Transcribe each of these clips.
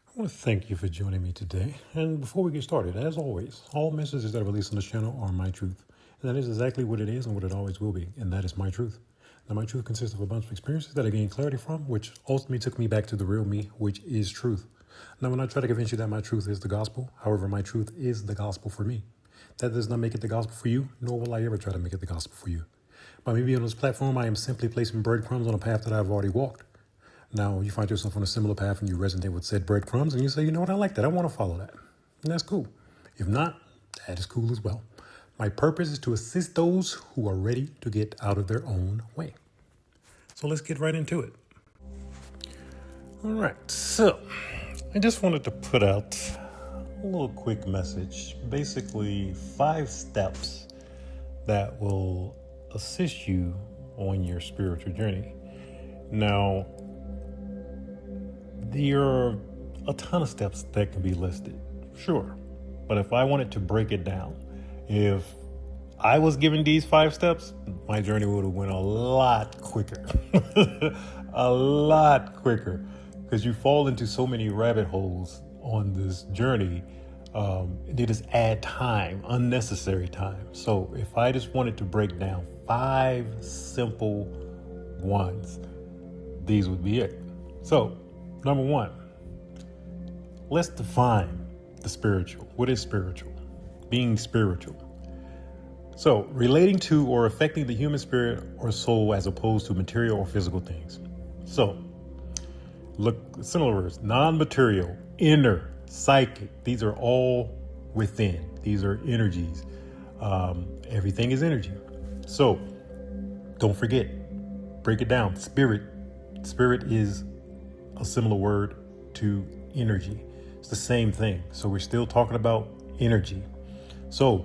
I want to thank you for joining me today. And before we get started, as always, all messages that are released on this channel are my truth. And that is exactly what it is and what it always will be. And that is my truth. Now, my truth consists of a bunch of experiences that I gained clarity from, which ultimately took me back to the real me, which is truth. Now, when I try to convince you that my truth is the gospel, however, my truth is the gospel for me. That does not make it the gospel for you, nor will I ever try to make it the gospel for you. By me being on this platform, I am simply placing breadcrumbs on a path that I've already walked. Now, you find yourself on a similar path and you resonate with said breadcrumbs and you say, you know what, I like that. I want to follow that. And that's cool. If not, that is cool as well. My purpose is to assist those who are ready to get out of their own way. So let's get right into it. All right. So I just wanted to put out a little quick message. Basically, 5 steps that will assist you on your spiritual journey. Now, there are a ton of steps that can be listed, sure. But if I wanted to break it down, if I was given these 5 steps, my journey would have went a lot quicker. A lot quicker. Because you fall into so many rabbit holes on this journey. They just add time, unnecessary time. So if I just wanted to break down 5 simple ones, these would be it. So, number 1, let's define the spiritual. What is spiritual? Being spiritual. So, relating to or affecting the human spirit or soul as opposed to material or physical things. So, look, similar words, non-material, inner, psychic. These are all within. These are energies. Everything is energy. So, don't forget, break it down. Spirit is a similar word to energy. It's the same thing. So we're still talking about energy. So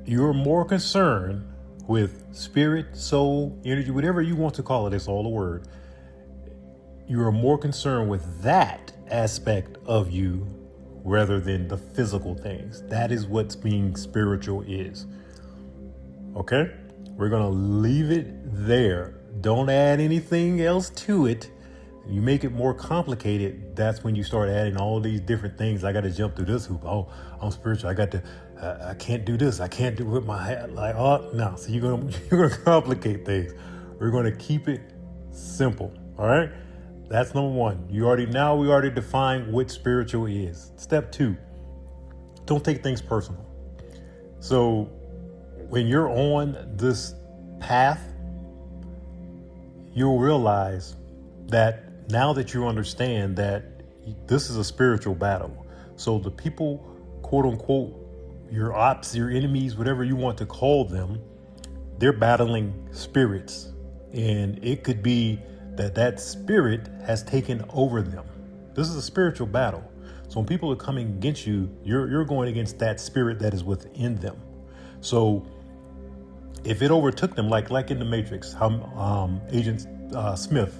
you're more concerned with spirit, soul, energy, whatever you want to call it. It's all a word. You are more concerned with that aspect of you rather than the physical things. That is what being spiritual is. Okay? We're going to leave it there. Don't add anything else to it. You make it more complicated. That's when you start adding all these different things. I got to jump through this hoop. Oh, I'm spiritual. I can't do this. I can't do it with my hat. Like, oh, no. So you're gonna complicate things. We're going to keep it simple. All right. That's number 1. We already defined what spiritual is. Step 2, don't take things personal. So when you're on this path, you'll realize that now that you understand that this is a spiritual battle. So the people, quote unquote, your ops, your enemies, whatever you want to call them, they're battling spirits. And it could be that spirit has taken over them. This is a spiritual battle. So when people are coming against you, you're going against that spirit that is within them. So if it overtook them, like in the Matrix, how Agent Smith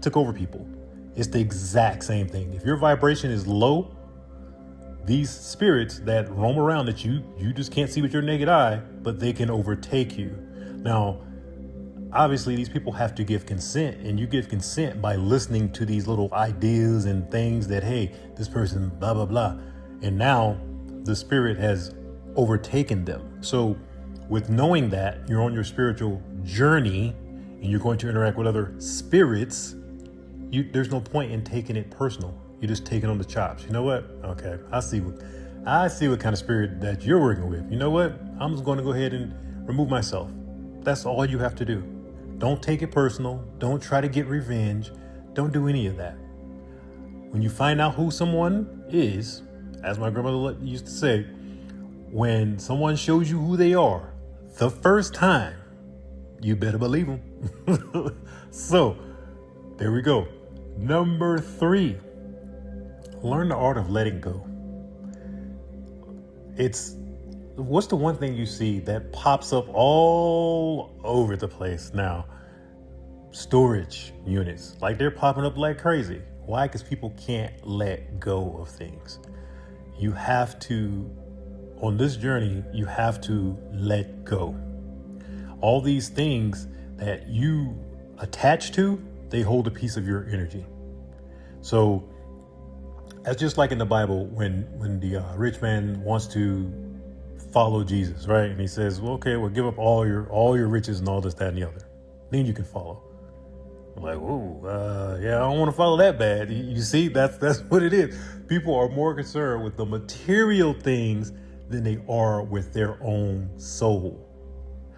took over people, it's the exact same thing. If your vibration is low, these spirits that roam around that you just can't see with your naked eye, but they can overtake you. Now, obviously, these people have to give consent, and you give consent by listening to these little ideas and things that, hey, this person, blah, blah, blah. And now the spirit has overtaken them. So with knowing that you're on your spiritual journey and you're going to interact with other spirits, there's no point in taking it personal. You just take it on the chops. You know what? Okay, I see what kind of spirit that you're working with. You know what? I'm just going to go ahead and remove myself. That's all you have to do. Don't take it personal. Don't try to get revenge. Don't do any of that. When you find out who someone is, as my grandmother used to say, when someone shows you who they are the first time, you better believe them. So there we go. Number 3, learn the art of letting go. What's the one thing you see that pops up all over the place now? Storage units. Like, they're popping up like crazy. Why? Because people can't let go of things. You have to, on this journey, you have to let go. All these things that you attach to, they hold a piece of your energy. So that's just like in the Bible when the rich man wants to follow Jesus, right? And he says, well, okay, well, give up all your riches and all this, that, and the other. Then you can follow. I'm like, oh, yeah, I don't want to follow that bad. You see, that's what it is. People are more concerned with the material things than they are with their own soul.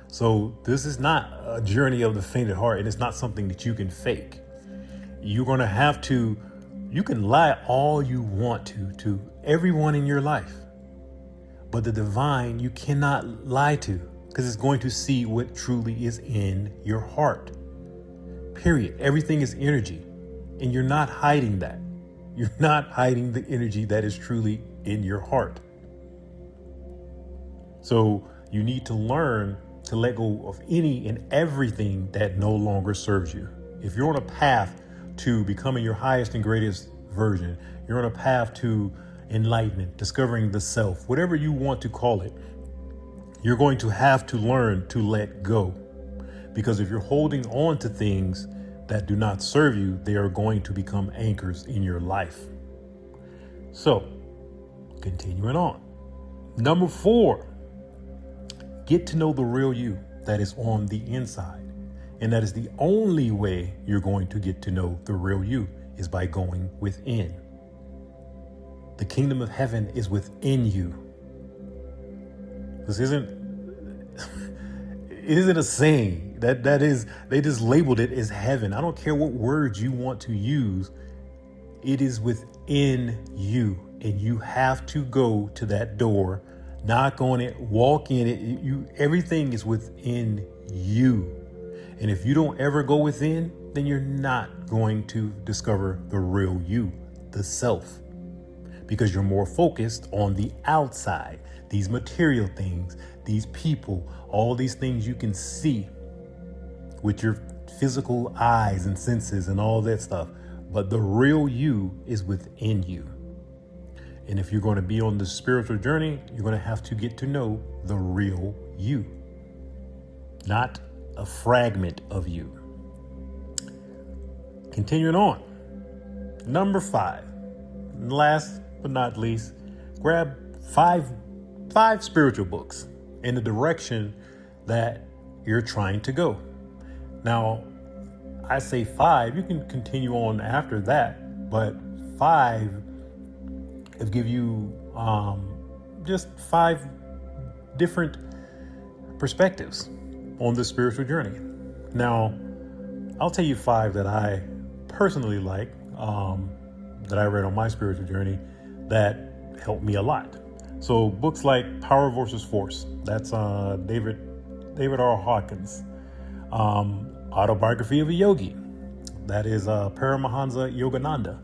So this is not a journey of the faint at heart, and it's not something that you can fake. You're going to have to, you can lie all you want to everyone in your life. But the divine, you cannot lie to, because it's going to see what truly is in your heart. Period. Everything is energy, and you're not hiding that. You're not hiding the energy that is truly in your heart. So you need to learn to let go of any and everything that no longer serves you. If you're on a path to becoming your highest and greatest version, you're on a path to enlightenment, discovering the self, whatever you want to call it, you're going to have to learn to let go. Because if you're holding on to things that do not serve you, they are going to become anchors in your life. So, continuing on. Number 4, get to know the real you that is on the inside. And that is the only way you're going to get to know the real you, is by going within. The kingdom of heaven is within you. This isn't it isn't a saying. That is, they just labeled it as heaven. I don't care what words you want to use. It is within you, and you have to go to that door, knock on it, walk in it. Everything is within you. And if you don't ever go within, then you're not going to discover the real you, the self, because you're more focused on the outside, these material things, these people, all these things you can see with your physical eyes and senses and all that stuff. But the real you is within you. And if you're going to be on the spiritual journey, you're going to have to get to know the real you, not a fragment of you. Continuing on. Number 5, last but not least, grab five spiritual books in the direction that you're trying to go. Now, I say 5, you can continue on after that, but 5 will give you just 5 different perspectives on the spiritual journey. Now, I'll tell you 5 that I personally like, that I read on my spiritual journey that helped me a lot. So books like Power versus Force, that's David R. Hawkins. Autobiography of a Yogi, that is Paramahansa Yogananda.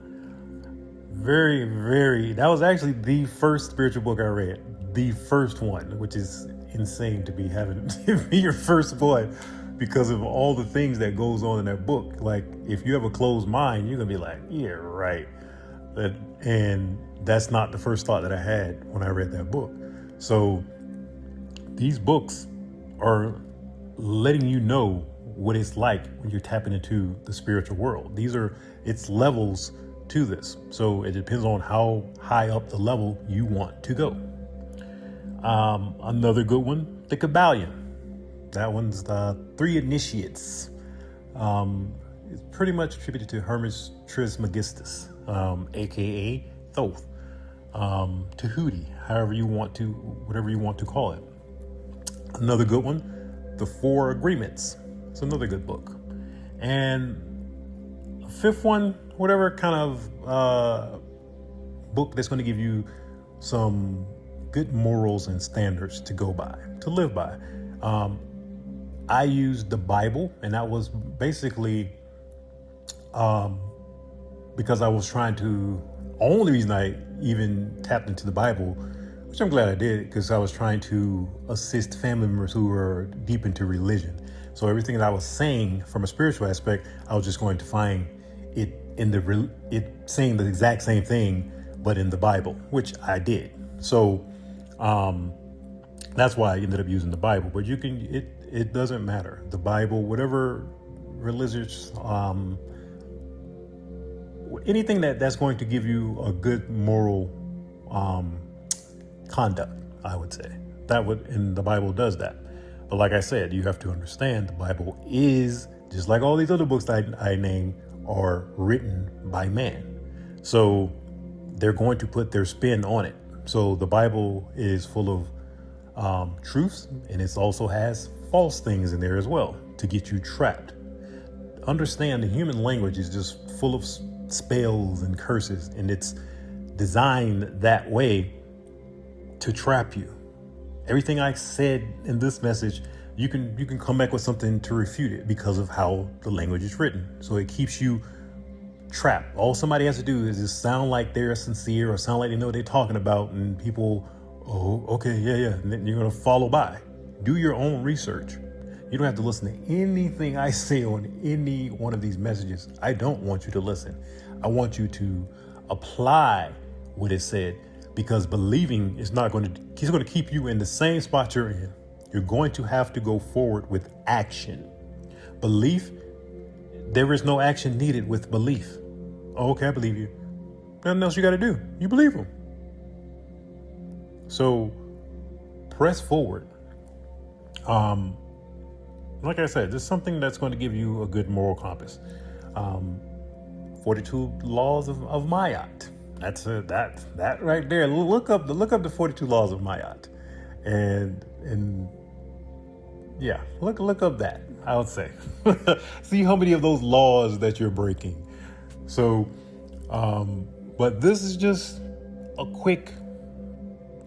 That was actually the first spiritual book I read, the first one, which is insane to be having be your first one, because of all the things that goes on in that book. Like, if you have a closed mind, you're gonna be like, yeah, right. And that's not the first thought that I had when I read that book. So these books are letting you know what it's like when you're tapping into the spiritual world. It's levels to this. So it depends on how high up the level you want to go. Another good one, The Kabbalion. That one's the 3 Initiates. It's pretty much attributed to Hermes Trismegistus, aka Thoth, Tahuti, whatever you want to call it. Another good one, The 4 Agreements. It's another good book. And a 5th one, whatever kind of book that's going to give you some good morals and standards to go by, to live by. I used the Bible, and that was basically because I was trying to, only reason I even tapped into the Bible, which I'm glad I did, because I was trying to assist family members who were deep into religion. So everything that I was saying from a spiritual aspect, I was just going to find it in it saying the exact same thing, but in the Bible, which I did. So that's why I ended up using the Bible. But it doesn't matter. The Bible, whatever religious, anything that's going to give you a good moral conduct, I would say. And the Bible does that. But like I said, you have to understand the Bible is, just like all these other books that I named, are written by man. So they're going to put their spin on it. So the Bible is full of truths, and it also has false things in there as well to get you trapped. Understand the human language is just full of spells and curses, and it's designed that way to trap you. Everything I said in this message, you can come back with something to refute it because of how the language is written. So it keeps you trapped. All somebody has to do is just sound like they're sincere or sound like they know what they're talking about, and people, oh, okay, yeah, and then you're gonna follow by. Do your own research. You don't have to listen to anything I say on any one of these messages. I don't want you to listen. I want you to apply what it said, because believing is not going to, he's going to keep you in the same spot you're in. You're going to have to go forward with action. Belief, there is no action needed with belief. Oh, okay, I believe you. Nothing else you got to do. You believe him. So press forward. Like I said, this is something that's going to give you a good moral compass. 42 laws of Mayat. That's that right there. Look up the 42 laws of Mayat, and yeah, look up that. I would say, see how many of those laws that you're breaking. So, but this is just a quick.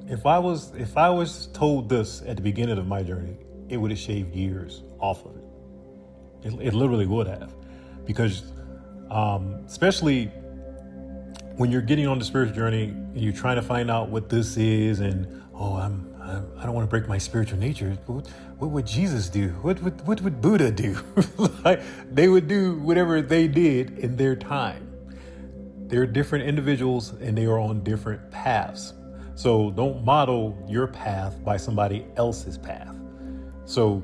If I was told this at the beginning of my journey, it would have shaved years off of it. It literally would have, because especially when you're getting on the spiritual journey and you're trying to find out what this is, and I don't want to break my spiritual nature. What would Jesus do? What would Buddha do? Like, they would do whatever they did in their time. They're different individuals and they are on different paths. So don't model your path by somebody else's path. So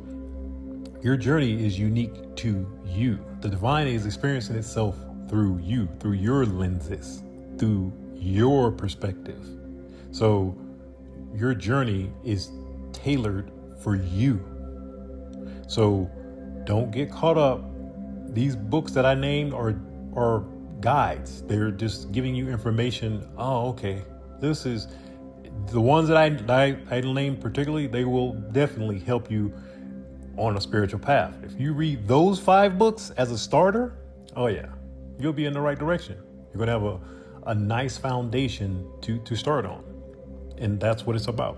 your journey is unique to you. The divine is experiencing itself through you, through your lenses, through your perspective. So your journey is tailored for you. So don't get caught up. These books that I named are guides. They're just giving you information. Oh, okay. This is the ones that I named particularly. They will definitely help you on a spiritual path. If you read those 5 books as a starter, oh yeah, you'll be in the right direction. You're going to have a nice foundation to start on. And that's what it's about.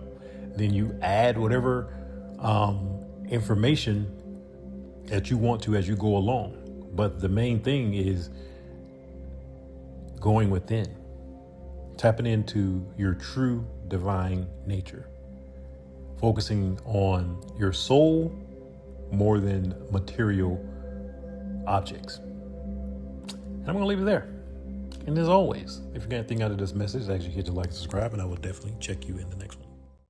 Then you add whatever information that you want to as you go along. But the main thing is going within, tapping into your true divine nature, focusing on your soul more than material objects. And I'm going to leave it there. And as always, if you got anything out of this message, actually hit the like and subscribe, and I will definitely check you in the next one.